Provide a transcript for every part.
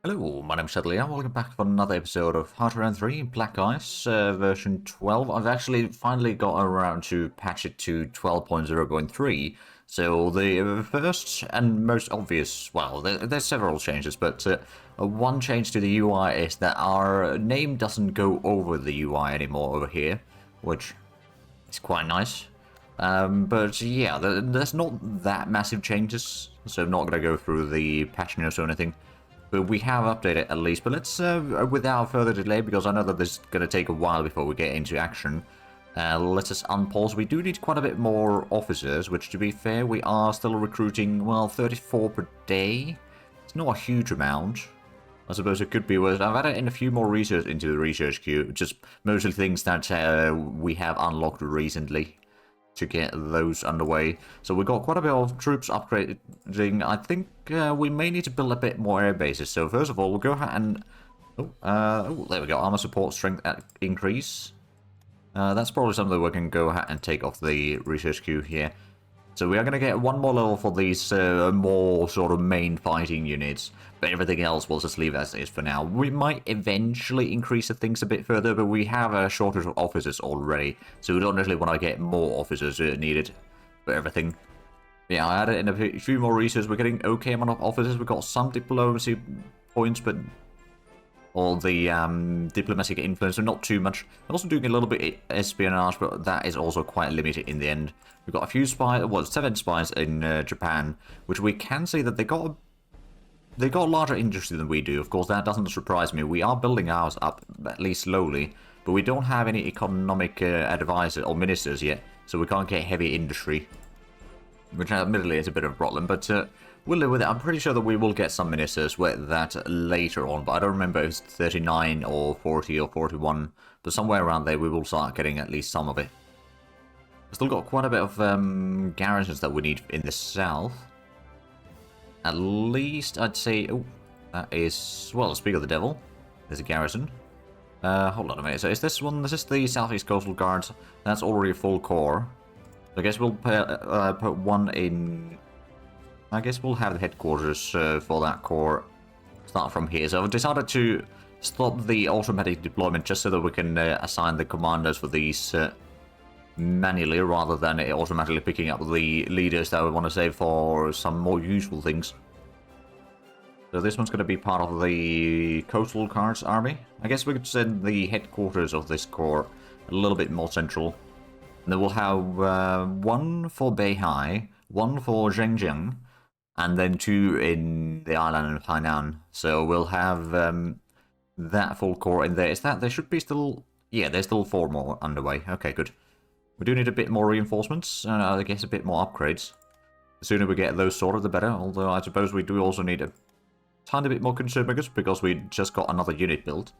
Hello, my name's Shadley and welcome back for another episode of Heartland 3 Black Ice version 12. I've actually finally got around to patch it to 12.0.3. So the first and most obvious, well, there's several changes, but one change to the UI is that our name doesn't go over the UI anymore over here, which is quite nice. But yeah, there's not that massive changes, so I'm not going to go through the patch notes or anything. But we have updated at least. But let's, without further delay, because I know that this is going to take a while before we get into action, let us unpause. We do need quite a bit more officers, which, to be fair, we are still recruiting, well, 34 per day. It's not a huge amount. I suppose it could be worse. I've added in a few more research into the research queue, just mostly things that we have unlocked recently to get those underway. So we got quite a bit of troops upgrading. I think we may need to build a bit more air bases. So first of all, we'll go ahead and... Oh, there we go. Armor support strength increase. That's probably something we can go ahead and take off the research queue here. So we are going to get one more level for these more sort of main fighting units, but everything else we'll just leave as is for now. We might eventually increase the things a bit further, but we have a shortage of officers already, so we don't really want to get more officers needed for everything. Yeah, I added in a few more research. We're getting okay amount of officers. We've got some diplomacy points, but all the diplomatic influence, so not too much. We're also doing a little bit espionage, but that is also quite limited in the end. We've got a few spies, well, 7 spies in Japan, which we can see that they got a larger industry than we do. Of course, that doesn't surprise me. We are building ours up, at least slowly, but we don't have any economic advisors or ministers yet, so we can't get heavy industry, which admittedly is a bit of a problem, but we'll live with it. I'm pretty sure that we will get some ministers with that later on, but I don't remember if it's 39 or 40 or 41, but somewhere around there we will start getting at least some of it. We've still got quite a bit of garrisons that we need in the south. At least, I'd say... Oh, that is... Well, speak of the devil. There's a garrison. Hold on a minute. So is this one... This is the Southeast Coastal Guards. That's already a full core. So I guess we'll put one in... I guess we'll have the headquarters for that core start from here. So I've decided to stop the automatic deployment just so that we can assign the commanders for these manually rather than it automatically picking up the leaders that we want to save for some more useful things. So this one's going to be part of the Coastal Guards army. I guess we could send the headquarters of this corps a little bit more central. And then we'll have one for Beihai, one for Zhenjiang, and then 2 in the island of Hainan. So we'll have that full corps in there. Is that... There should be still... Yeah, there's still 4 more underway. Okay, good. We do need a bit more reinforcements, and I guess a bit more upgrades. The sooner we get those sorted, the better. Although I suppose we do also need a tiny bit more consumers because we just got another unit built.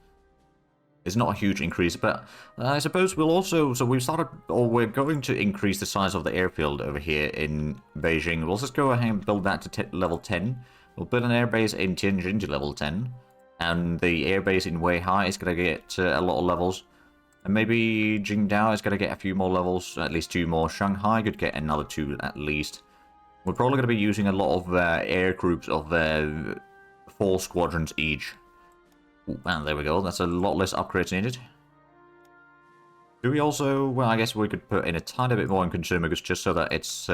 It's not a huge increase, but I suppose we'll also... So we've started, or we're going to increase the size of the airfield over here in Beijing. We'll just go ahead and build that to level 10. We'll build an airbase in Tianjin to level 10. And the airbase in Weihai is going to get a lot of levels. And maybe Qingdao is going to get a few more levels, at least 2 more. Shanghai could get another 2 at least. We're probably going to be using a lot of air groups of 4 squadrons each. Ooh, and there we go, that's a lot less upgrades needed. Do we also... Well, I guess we could put in a tiny bit more in consumer goods just so that it's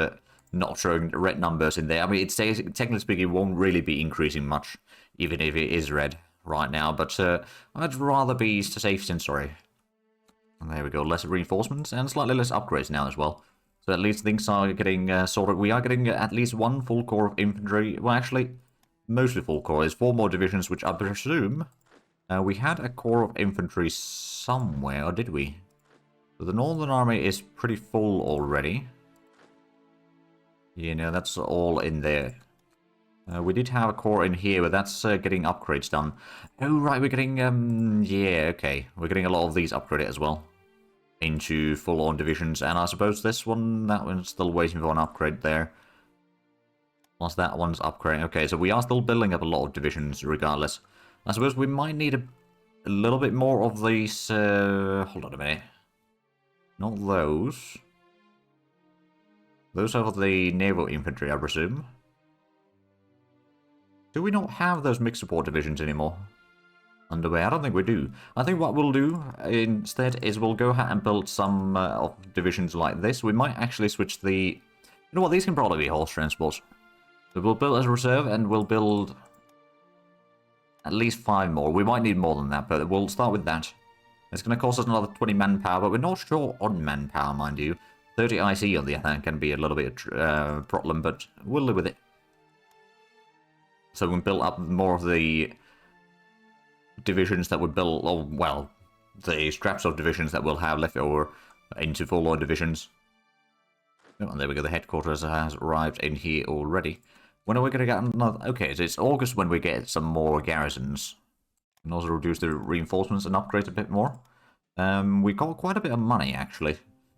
not showing red numbers in there. I mean, it's technically speaking, it won't really be increasing much, even if it is red right now. But I'd rather be safe than sorry. And there we go, less reinforcements and slightly less upgrades now as well. So at least things are getting sorted. We are getting at least 1 full core of infantry. Well, actually, mostly full core. There's 4 more divisions, which I presume... we had a core of infantry somewhere, or did we? So the Northern Army is pretty full already. You know, that's all in there. We did have a core in here, but that's getting upgrades done. Oh, right, we're getting... yeah, okay. We're getting a lot of these upgraded as well. Into full-on divisions, and I suppose this one, that one's still waiting for an upgrade there. Plus that one's upgrading. Okay, so we are still building up a lot of divisions regardless. I suppose we might need a little bit more of these... hold on a minute. Not those. Those are the naval infantry, I presume. Do we not have those mixed support divisions anymore? Underway? I don't think we do. I think what we'll do instead is we'll go ahead and build some of divisions like this. We might actually switch the... You know what, these can probably be horse transports. So we'll build as a reserve and we'll build at least 5 more. We might need more than that, but we'll start with that. It's going to cost us another 20 manpower, but we're not sure on manpower, mind you. 30 IC on the other hand can be a little bit problem, but we'll live with it. So we can build up more of the divisions that we build, or well, the scraps of divisions that we'll have left over into full-on divisions. Oh, and there we go, the headquarters has arrived in here already. When are we going to get another... Okay, so it's August when we get some more garrisons. And also reduce the reinforcements and upgrade a bit more. We got quite a bit of money, actually.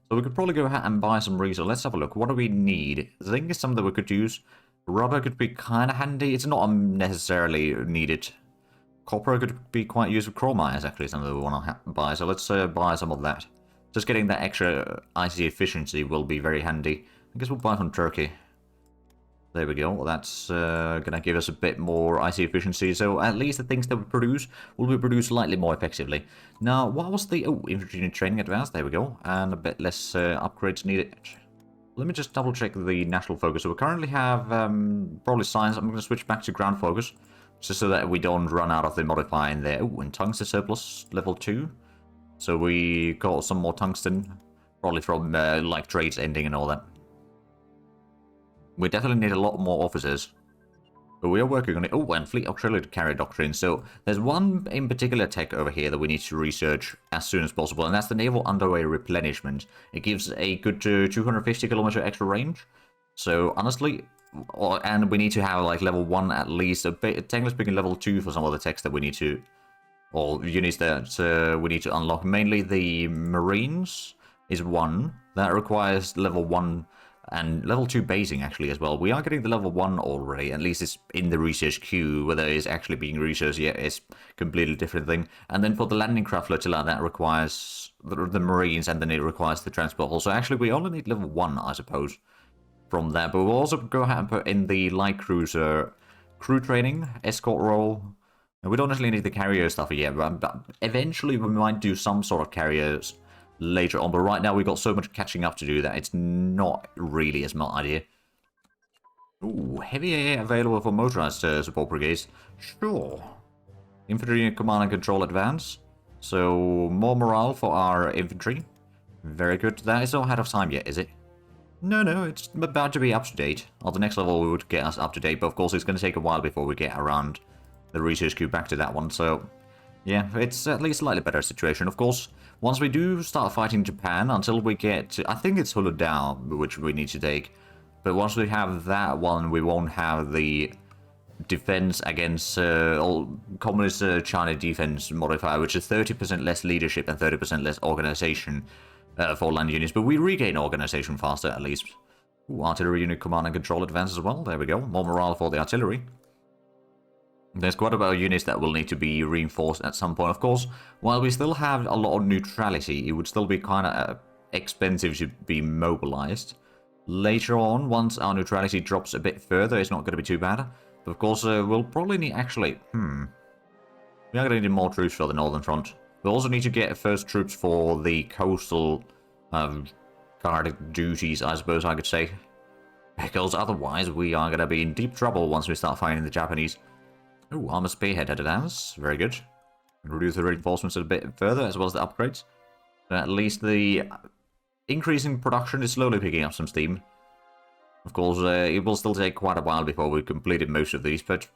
So we could probably go ahead and buy some resources. Let's have a look. What do we need? I think it's something that we could use. Rubber could be kind of handy. It's not necessarily needed. Copper could be quite useful. Chromite is actually something that we want to buy. So let's buy some of that. Just getting that extra IC efficiency will be very handy. I guess we'll buy from Turkey. There we go. That's going to give us a bit more IC efficiency. So at least the things that we produce will be produced slightly more effectively. Now, what was the... Oh, infantry training advanced. There we go. And a bit less upgrades needed. Let me just double check the national focus. So we currently have probably science. I'm going to switch back to ground focus. Just so that we don't run out of the modifier in there. Oh, and tungsten surplus, level 2. So we got some more tungsten. Probably from like trades ending and all that. We definitely need a lot more officers. But we are working on it. Oh, and fleet auxiliary carrier doctrine. So there's one in particular tech over here that we need to research as soon as possible. And that's the naval underway replenishment. It gives a good 250 kilometer extra range. So honestly, and we need to have like level 1 at least. Technically speaking, level 2 for some of the techs that we need to, or units that we need to unlock. Mainly the Marines is 1. That requires level 1 and level 2 basing actually as well. We are getting the level 1 already. At least it's in the research queue. Whether it's actually being researched yet is a completely different thing. And then for the landing craft flotilla, that requires the Marines, and then it requires the transport hull. So actually we only need level 1, I suppose, from that. But we'll also go ahead and put in the light cruiser crew training, escort role. And we don't actually need the carrier stuff yet, but eventually we might do some sort of carriers later on. But right now we've got so much catching up to do that it's not really a smart idea. Ooh, heavy AA available for motorized support brigades. Sure. Infantry command and control advance. So more morale for our infantry. Very good. That is not ahead of time yet, is it? No, it's about to be up to date. On the next level, we would get us up to date, but of course, it's going to take a while before we get around the research queue back to that one. So, yeah, it's at least a slightly better situation. Of course, once we do start fighting Japan, until we get to, I think it's Huludao, which we need to take. But once we have that one, we won't have the defense against communist China defense modifier, which is 30% less leadership and 30% less organization. For land units, but we regain organization faster at least. Ooh, artillery unit command and control advance as well. There we go. More morale for the artillery. There's quite a bit of units that will need to be reinforced at some point. Of course, while we still have a lot of neutrality, it would still be kind of expensive to be mobilized. Later on, once our neutrality drops a bit further, it's not going to be too bad. But of course, we'll probably need actually... We are going to need more troops for the Northern Front. We also need to get first troops for the coastal guard duties, I suppose I could say. Because otherwise we are going to be in deep trouble once we start fighting the Japanese. Ooh, armor spearhead at advance. Very good. Reduce the reinforcements a bit further, as well as the upgrades. But at least the increase in production is slowly picking up some steam. Of course, it will still take quite a while before we've completed most of these, but...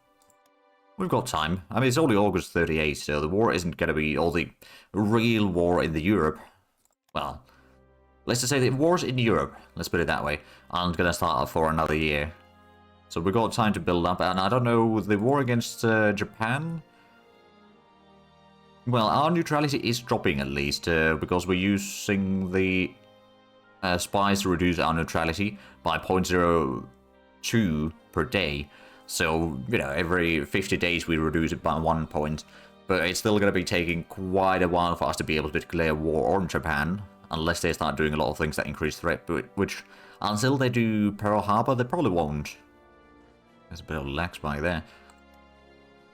we've got time. I mean, it's only August 38, so the war isn't going to be all the real war in the Europe. Well, let's just say the wars in Europe, let's put it that way, aren't going to start for another year. So we've got time to build up, and I don't know, the war against Japan? Well, our neutrality is dropping at least, because we're using the spies to reduce our neutrality by 0.02 per day. So, you know, every 50 days we reduce it by 1 point. But it's still going to be taking quite a while for us to be able to declare war on Japan. Unless they start doing a lot of things that increase threat. Which, until they do Pearl Harbor, they probably won't. There's a bit of lag spike there.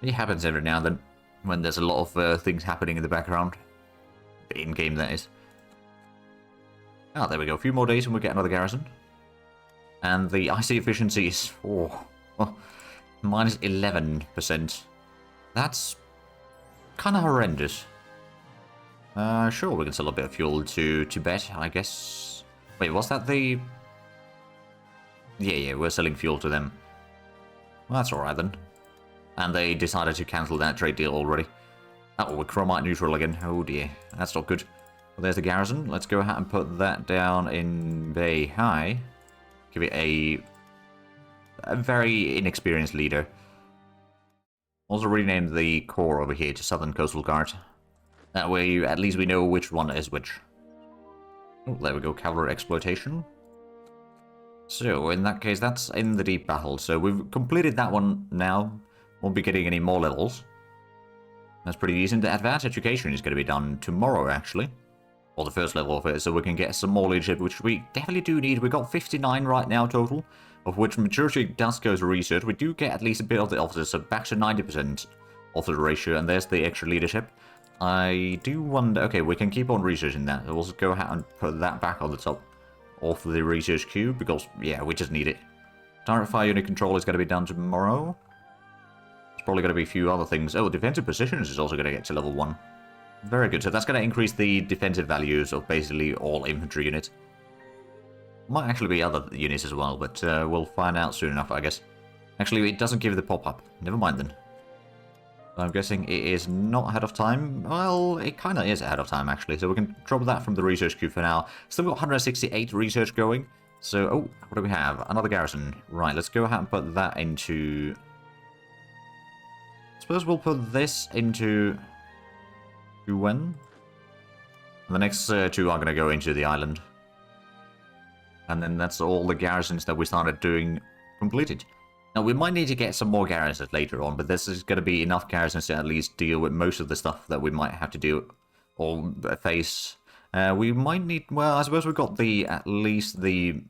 It happens every now and then, when there's a lot of things happening in the background. In-game, that is. Ah, there we go. A few more days and we'll get another garrison. And the IC efficiency is... minus 11%. That's kind of horrendous. Sure, we can sell a bit of fuel to Tibet, I guess. Wait, was that the... Yeah, we're selling fuel to them. Well, that's alright then. And they decided to cancel that trade deal already. Oh, we're chromite neutral again. Oh dear, that's not good. Well, there's the garrison. Let's go ahead and put that down in Beihai. Give it a very inexperienced leader. Also rename the corps over here to Southern Coastal Guard. That way, at least we know which one is which. Oh, there we go, cavalry exploitation. So, in that case, that's in the deep battle. So we've completed that one now. Won't be getting any more levels. That's pretty decent. The advanced education is going to be done tomorrow, actually. Or the first level of it, so we can get some more leadership, which we definitely do need. We've got 59 right now total, of which majority does go to research. We do get at least a bit of the officers, so back to 90% of the ratio, and there's the extra leadership. I do wonder... Okay, we can keep on researching that. We'll also go ahead and put that back on the top of the research queue, because, yeah, we just need it. Direct fire unit control is going to be done tomorrow. There's probably going to be a few other things. Oh, defensive positions is also going to get to level 1. Very good. So that's going to increase the defensive values of basically all infantry units. Might actually be other units as well, but we'll find out soon enough, I guess. Actually, it doesn't give the pop-up. Never mind then. I'm guessing it is not ahead of time. Well, it kind of is ahead of time, actually. So we can drop that from the research queue for now. Still got 168 research going. So, oh, what do we have? Another garrison. Right, let's go ahead and put that into... I suppose we'll put this into... When? The next two are going to go into the island. And then that's all the garrisons that we started doing completed. Now, we might need to get some more garrisons later on, but this is going to be enough garrisons to at least deal with most of the stuff that we might have to do or face. We might need... Well, I suppose we've got at least the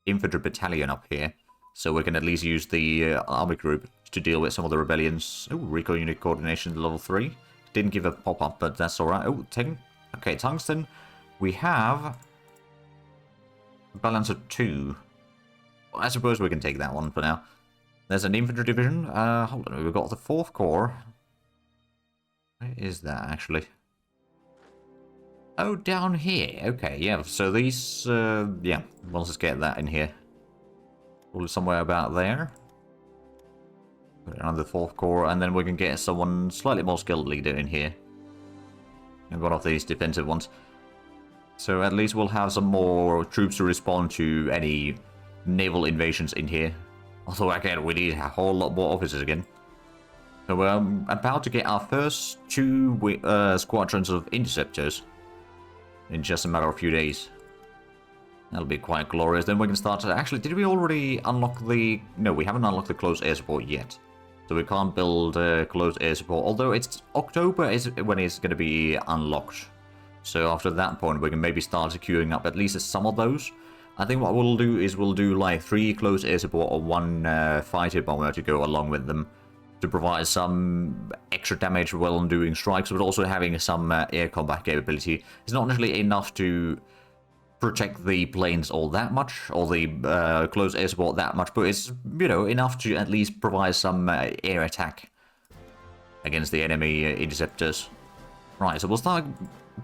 infantry battalion up here. So we can at least use the army group to deal with some of the rebellions. Oh, recon unit coordination level 3. Didn't give a pop-up, but that's alright. Oh, okay, tungsten. We have... Balance of 2. I suppose we can take that one for now. There's an infantry division. Hold on, we've got the 4th Corps. Where is that, actually? Oh, down here. Okay, yeah, so these... yeah, we'll just get that in here. Probably somewhere about there. Put it on the 4th Corps, and then we can get someone slightly more skilled leader in here. And one of these defensive ones. So at least we'll have some more troops to respond to any naval invasions in here. Although again, we need a whole lot more officers again. So we're about to get our first 2 squadrons of interceptors in just a matter of a few days. That'll be quite glorious. Then we can start to... Actually, did we already unlock the... No, we haven't unlocked the close air support yet. So we can't build close air support. Although it's October is when it's going to be unlocked. So after that point, we can maybe start queuing up at least some of those. I think what we'll do is we'll do like 3 close air support or 1 fighter bomber to go along with them. To provide some extra damage while doing strikes, but also having some air combat capability. It's not necessarily enough to protect the planes all that much, or the close air support that much, but it's, you know, enough to at least provide some air attack against the enemy interceptors. Right, so we'll start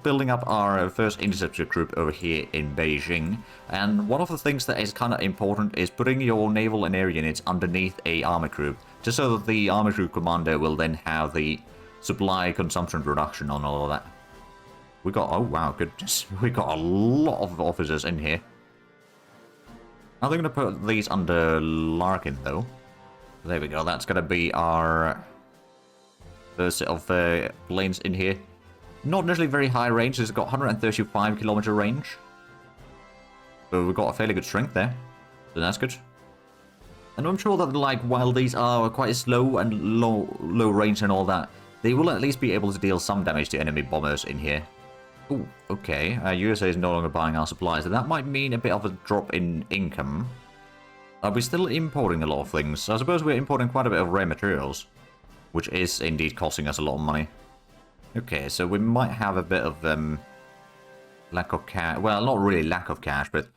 building up our first interceptor group over here in Beijing, and one of the things that is kind of important is putting your naval and air units underneath a army group, just so that the army group commander will then have the supply consumption reduction on all of that. We got, oh wow, goodness, we got a lot of officers in here. Now they're going to put these under Larkin though. There we go, that's going to be our first set of planes in here. Not necessarily very high range, it's got 135 kilometer range. But we've got a fairly good strength there, so that's good. And I'm sure that, like, while these are quite slow and low range and all that, they will at least be able to deal some damage to enemy bombers in here. Oh, okay, USA is no longer buying our supplies, so that might mean a bit of a drop in income. Are we still importing a lot of things? I suppose we're importing quite a bit of rare materials. which is indeed costing us a lot of money. Okay, so we might have a bit of lack of cash. Well, not really lack of cash, but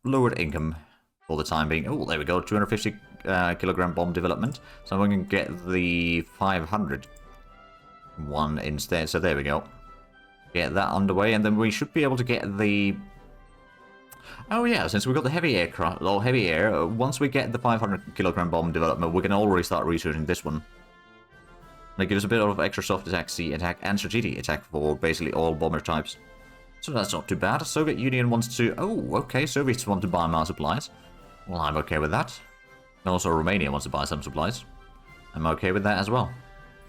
lowered income for the time being. Oh, there we go, 250 kilogram bomb development. So we can get the 500 one instead. So there we go. Get that underway, and then we should be able to get the... Oh yeah, since we got the heavy aircraft, or heavy air, once we get the 500 kilogram bomb development, we can already start researching this one. And it gives a bit of extra soft attack, sea attack, and strategic attack for basically all bomber types. So that's not too bad. Soviet Union wants to... Oh, okay, Soviets want to buy more supplies. Well, I'm okay with that. And also Romania wants to buy some supplies. I'm okay with that as well.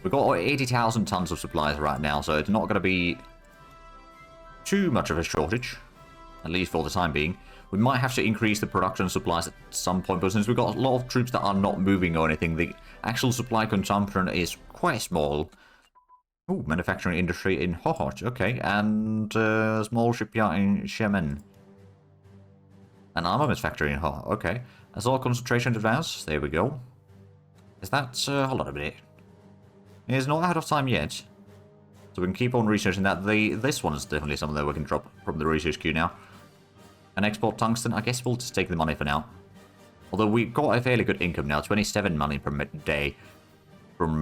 We've got 80,000 tons of supplies right now, so it's not going to be too much of a shortage, at least for the time being. We might have to increase the production of supplies at some point, but since we've got a lot of troops that are not moving or anything, the actual supply consumption is quite small. Ooh, manufacturing industry in HoI, okay, and small shipyard in Xiamen. An armaments factory in HoI, okay. That's all concentration advance, there we go. Is that, hold on a minute. It's not out of time yet. So we can keep on researching that. This one is definitely something that we can drop from the research queue now. And export tungsten, I guess we'll just take the money for now. Although we got a fairly good income now, 27 money per day from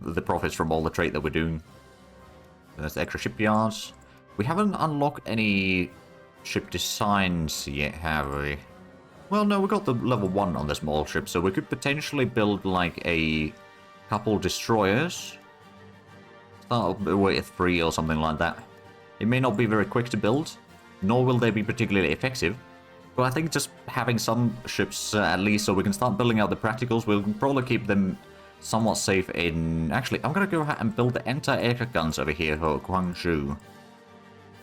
the profits from all the trade that we're doing. There's the extra shipyards. We haven't unlocked any ship designs yet, have we? Well, no, we got the level 1 on the small ship, so we could potentially build like a couple destroyers. Start with 3 or something like that. It may not be very quick to build, nor will they be particularly effective. But I think just having some ships at least so we can start building out the practicals, we'll probably keep them somewhat safe in... Actually, I'm going to go ahead and build the anti-aircraft guns over here for Guangzhou.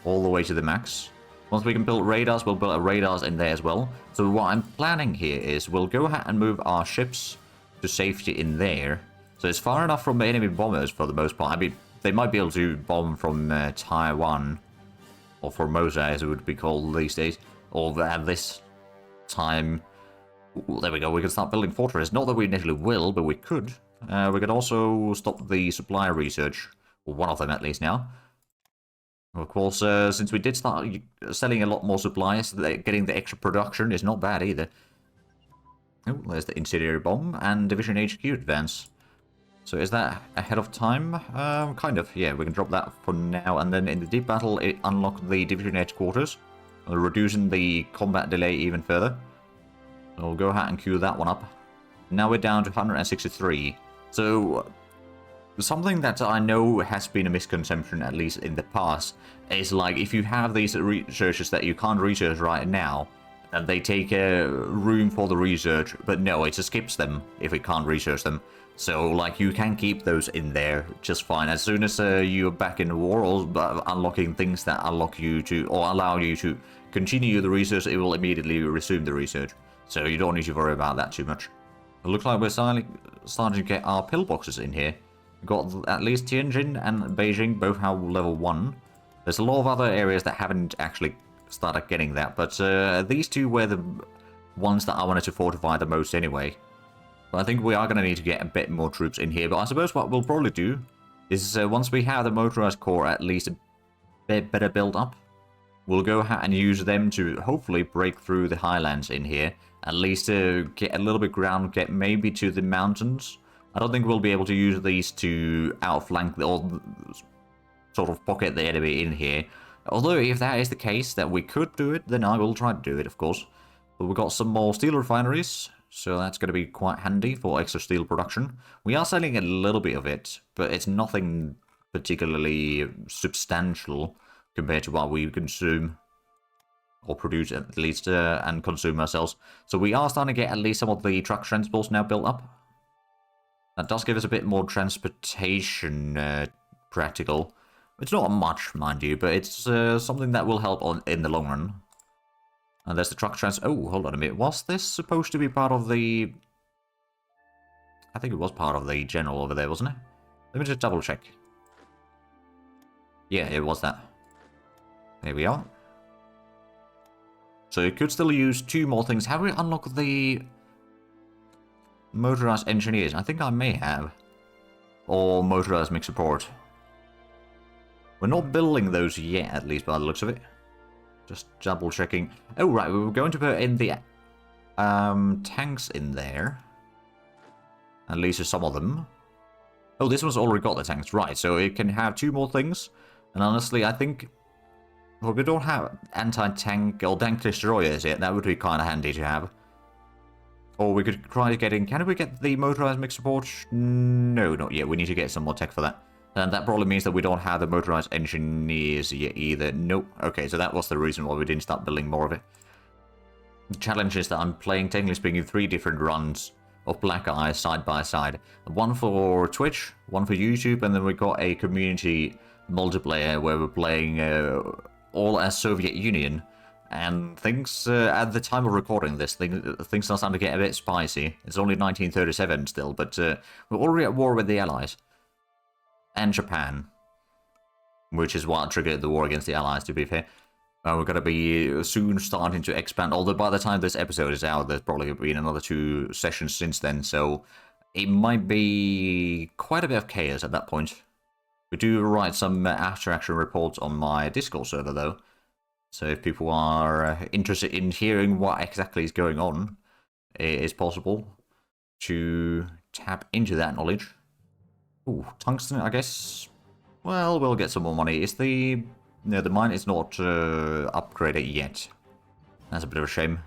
All the way to the max. Once we can build radars, we'll build radars in there as well. So what I'm planning here is we'll go ahead and move our ships to safety in there. So it's far enough from the enemy bombers for the most part. I mean, they might be able to bomb from Taiwan. Or Formosa, as it would be called these days. Or at this time. Ooh, there we go, we can start building fortresses. Not that we initially will, but we could. We could also stop the supply research. Or one of them at least now. Of course, since we did start selling a lot more supplies, getting the extra production is not bad either. Oh, there's the incendiary bomb and Division HQ advance. So is that ahead of time? Kind of, yeah, we can drop that for now. And then in the deep battle, it unlocked the Division headquarters, reducing the combat delay even further. So we'll go ahead and queue that one up. Now we're down to 163. So something that I know has been a misconception, at least in the past, is like if you have these researches that you can't research right now, and they take room for the research, but no, it just skips them if we can't research them. So, like, you can keep those in there just fine. As soon as you're back in the war, or unlocking things that unlock you to, or allow you to continue the research, it will immediately resume the research. So you don't need to worry about that too much. It looks like we're starting to get our pillboxes in here. We've got at least Tianjin and Beijing both have level 1. There's a lot of other areas that haven't actually started getting that, but these two were the ones that I wanted to fortify the most anyway. But I think we are going to need to get a bit more troops in here. But I suppose what we'll probably do is once we have the motorized corps at least a bit better built up, we'll go ahead and use them to hopefully break through the highlands in here. At least to get a little bit ground, get maybe to the mountains. I don't think we'll be able to use these to outflank or sort of pocket the enemy in here. Although if that is the case, that we could do it, then I will try to do it, of course. But we've got some more steel refineries. So that's going to be quite handy for extra steel production. We are selling a little bit of it, but it's nothing particularly substantial compared to what we consume or produce at least and consume ourselves. So we are starting to get at least some of the truck transports now built up. That does give us a bit more transportation practical. It's not much, mind you, but it's something that will help in the long run. And there's the truck Oh, hold on a minute. Was this supposed to be part of the... I think it was part of the general over there, wasn't it? Let me just double check. Yeah, it was that. There we are. So you could still use 2 more things. Have we unlocked the... Motorized engineers. I think I may have. Or motorized mix support. We're not building those yet, at least by the looks of it. Just double checking. Oh, right, we were going to put in the tanks in there. At least some of them. Oh, this one's already got the tanks. Right, so it can have 2 more things. And honestly, I think... Well, we don't have anti-tank or tank destroyers yet. That would be kind of handy to have. Or we could try getting... Can we get the motorized mix support? No, not yet. We need to get some more tech for that. And that probably means that we don't have the motorized engineers yet either. Nope. Okay, so that was the reason why we didn't start building more of it. The challenge is that I'm playing, technically speaking, 3 different runs of Black Ice side by side. One for Twitch, one for YouTube, and then we got a community multiplayer where we're playing all as Soviet Union. And things, at the time of recording this, things are starting to get a bit spicy. It's only 1937 still, but we're already at war with the Allies. And Japan. Which is what triggered the war against the Allies, to be fair. We're going to be soon starting to expand, although by the time this episode is out, there's probably been another 2 sessions since then, so it might be quite a bit of chaos at that point. We do write some after-action reports on my Discord server, though. So if people are interested in hearing what exactly is going on, it is possible to tap into that knowledge. Ooh, tungsten, I guess. Well, we'll get some more money. Is the... No, the mine is not upgraded yet. That's a bit of a shame.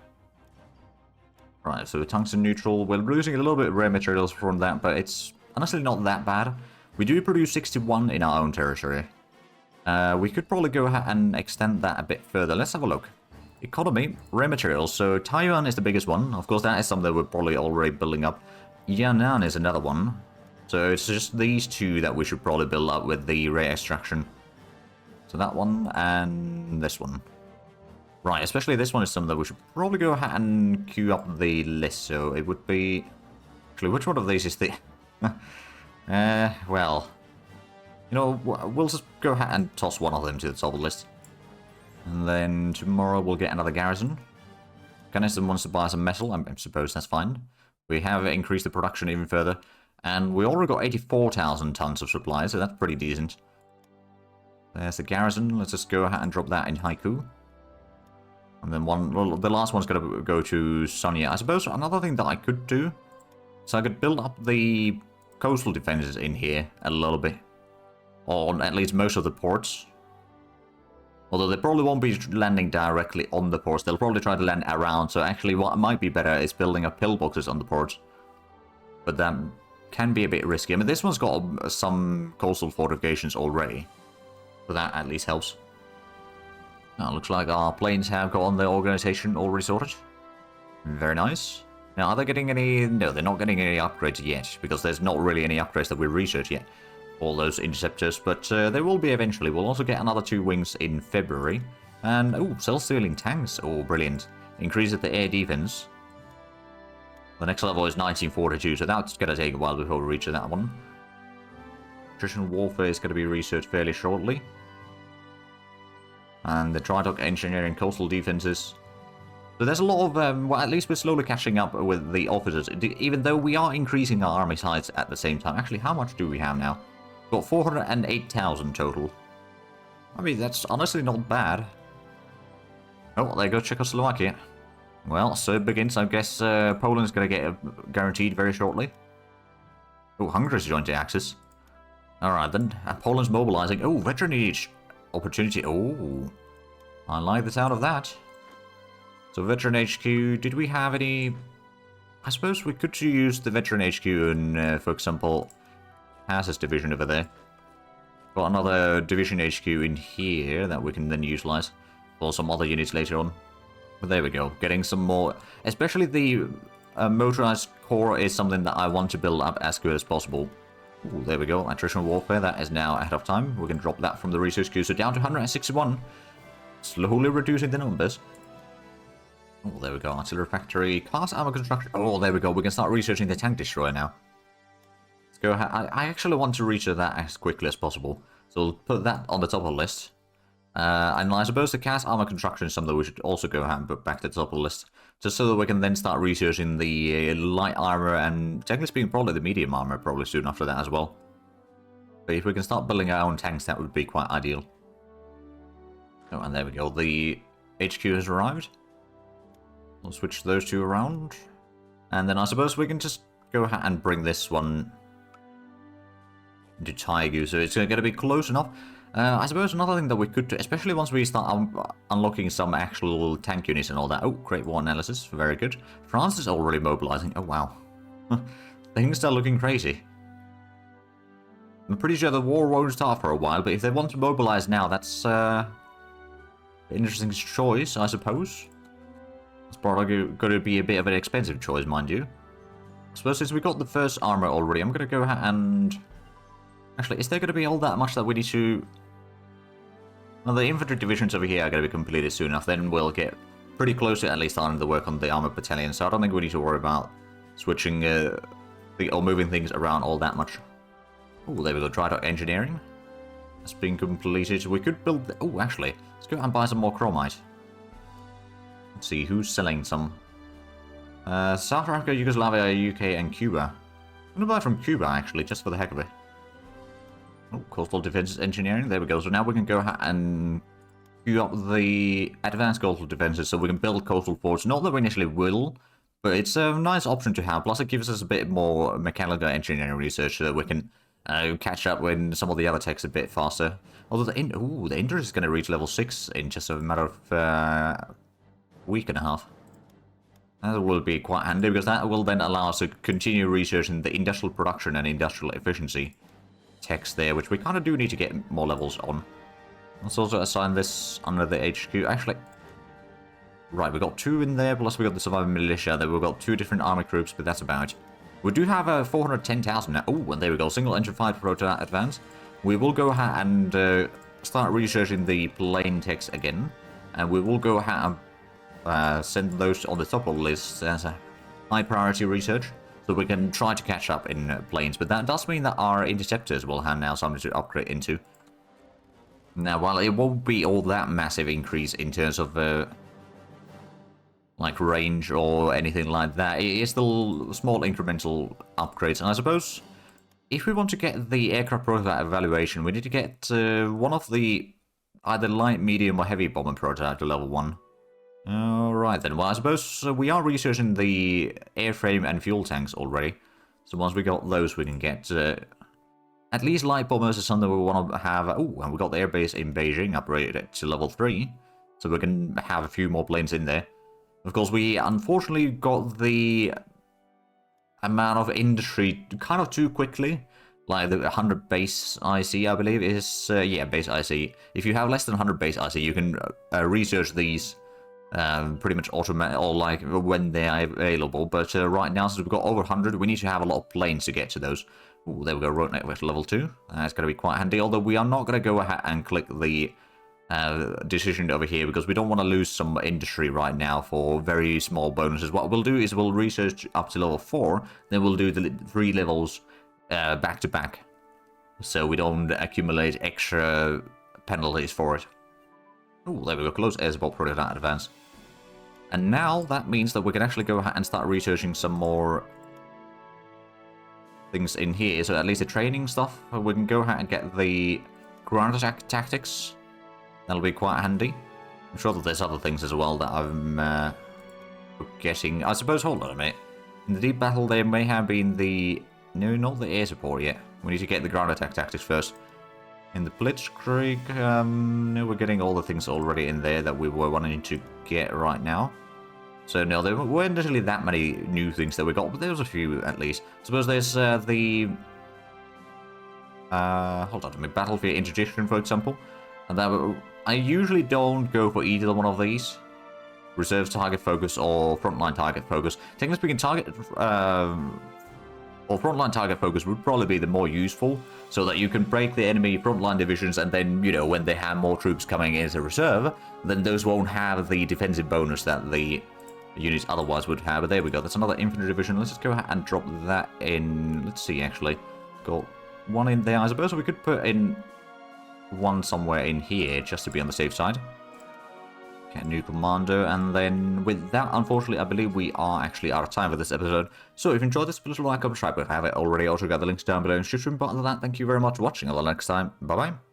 Right, so tungsten neutral. We're losing a little bit of rare materials from that, but it's honestly not that bad. We do produce 61 in our own territory. We could probably go ahead and extend that a bit further. Let's have a look. Economy, rare materials. So Taiwan is the biggest one. Of course, that is something we're probably already building up. Yan'an is another one. So it's just these 2 that we should probably build up with the rare extraction. So that one and this one. Right, especially this one is something that we should probably go ahead and queue up the list. So it would be... Actually, which one of these is the... well... You know, we'll just go ahead and toss one of them to the top of the list. And then tomorrow we'll get another garrison. Gunnison wants to buy some metal, I suppose that's fine. We have increased the production even further. And we already got 84,000 tons of supplies, so that's pretty decent. There's the garrison. Let's just go ahead and drop that in Haiku. And then the last one's going to go to Sonia. I suppose another thing that I could do, so I could build up the coastal defenses in here a little bit. Or at least most of the ports. Although they probably won't be landing directly on the ports. They'll probably try to land around. So actually what might be better is building up pillboxes on the ports. But that can be a bit risky. I mean, this one's got some coastal fortifications already. So that at least helps. Now, looks like our planes have got on their organization already sorted. Very nice. Now, are they getting any... No, they're not getting any upgrades yet, because there's not really any upgrades that we research yet. All those interceptors, but they will be eventually. We'll also get another 2 wings in February. And, oh, self-stealing tanks. Oh, brilliant. Increases the air defense. The next level is 1942, so that's going to take a while before we reach that one. Attrition warfare is going to be researched fairly shortly. And the Tridoc engineering coastal defenses. So there's a lot of, well, at least we're slowly catching up with the officers, even though we are increasing our army size at the same time. Actually, how much do we have now? We've got 408,000 total. I mean, that's honestly not bad. Oh, there goes Czechoslovakia. Well, so it begins. I guess Poland's going to get guaranteed very shortly. Oh, Hungary's joined the Axis. Alright then, Poland's mobilizing. Oh, veteranage opportunity. Oh, I like the sound of that. So veteran HQ, did we have any... I suppose we could use the veteran HQ in, for example, Hazard's division over there. Got another division HQ in here that we can then utilize for some other units later on. But there we go, getting some more... Especially the motorized core is something that I want to build up as good as possible. Ooh, there we go, attritional warfare, that is now ahead of time. We can drop that from the research queue, so down to 161. Slowly reducing the numbers. Oh, there we go, artillery factory, cast armor construction. Oh, there we go, we can start researching the tank destroyer now. Let's go ahead. I actually want to research that as quickly as possible. So we'll put that on the top of the list. And I suppose the cast armor construction is something that we should also go ahead and put back to the top of the list, just so that we can then start researching the light armor and, technically speaking, probably the medium armor probably soon after that as well. But if we can start building our own tanks, that would be quite ideal. Oh, and there we go. The HQ has arrived. We'll switch those two around. And then I suppose we can just go ahead and bring this one into Taigu, so it's going to be close enough. I suppose another thing that we could do, especially once we start unlocking some actual tank units and all that. Oh, great war analysis. Very good. France is already mobilizing. Oh, wow. Things start looking crazy. I'm pretty sure the war won't start for a while, but if they want to mobilize now, that's an interesting choice, I suppose. It's probably going to be a bit of an expensive choice, mind you. I suppose since we got the first armor already, I'm going to go ahead and... Actually, is there going to be all that much that we need to... Well, the infantry divisions over here are going to be completed soon enough. Then we'll get pretty close to at least starting the work on the armored battalion. So I don't think we need to worry about switching or moving things around all that much. Oh, there we go. Dry dock engineering. That's been completed. We could build... Oh, actually, let's go and buy some more chromite. Let's see, who's selling some? South Africa, Yugoslavia, UK, and Cuba. I'm going to buy from Cuba, actually, just for the heck of it. Oh, coastal defenses engineering. There we go. So now we can go and queue up the advanced coastal defenses so we can build coastal forts. Not that we initially will, but it's a nice option to have. Plus, it gives us a bit more mechanical engineering research so that we can catch up when some of the other techs a bit faster. Although the Indra is going to reach level 6 in just a matter of week and a half. That will be quite handy because that will then allow us to continue researching the industrial production and industrial efficiency techs there, which we kind of do need to get more levels on. Let's also assign this under the HQ. Actually, right, we got 2 in there, plus we got the surviving militia. Then we've got 2 different army groups, but that's about it. We do have 410,000 now. Oh, and there we go. Single engine fighter proto advance. We will go ahead and start researching the plane techs again, and we will go ahead and send those on the top of the list as a high priority research, so we can try to catch up in planes. But that does mean that our interceptors will have now something to upgrade into. Now, while it won't be all that massive increase in terms of like range or anything like that, it is still small incremental upgrades. And I suppose if we want to get the aircraft prototype evaluation, we need to get one of the either light, medium, or heavy bomber prototype to level 1. Alright then, well I suppose we are researching the airframe and fuel tanks already. So once we got those, we can get at least light bombers is something we want to have. Oh, and we got the airbase in Beijing upgraded to level 3. So we can have a few more planes in there. Of course, we unfortunately got the amount of industry kind of too quickly. Like the 100 base IC, I believe, is... yeah, base IC. If you have less than 100 base IC, you can research these pretty much automatic, or like when they are available. But right now, since we've got over 100, we need to have a lot of planes to get to those. Ooh, there we go, road network level 2. That's going to be quite handy, although we are not going to go ahead and click the decision over here because we don't want to lose some industry right now for very small bonuses. What we'll do is we'll research up to level 4, then we'll do the 3 levels back to back, so we don't accumulate extra penalties for it. Oh, there we go, close air support prototype advance. And now that means that we can actually go ahead and start researching some more things in here. So at least the training stuff, we can go ahead and get the ground attack tactics. That'll be quite handy. I'm sure that there's other things as well that I'm forgetting. I suppose, hold on a minute. In the deep battle there may have been the... No, not the air support yet. We need to get the ground attack tactics first. In the Blitzkrieg, no, we're getting all the things already in there that we were wanting to get right now. So no, there weren't necessarily that many new things that we got, but there was a few at least. I suppose there's the... hold on a minute, battlefield interdiction, for example. And that I usually don't go for either one of these. Reserves target focus or frontline target focus. Technically speaking, target... or frontline target focus would probably be the more useful, so that you can break the enemy frontline divisions, and then, you know, when they have more troops coming in as a reserve, then those won't have the defensive bonus that the units otherwise would have. But there we go, that's another infantry division. Let's just go ahead and drop that in. Let's see, actually. Got one in there. I suppose we could put in one somewhere in here, just to be on the safe side. Okay, new commander, and then with that, unfortunately, I believe we are actually out of time for this episode. So if you enjoyed this, please like, subscribe if you haven't already. Also got the links down below in the description. But other than that, thank you very much for watching. Until next time, bye-bye.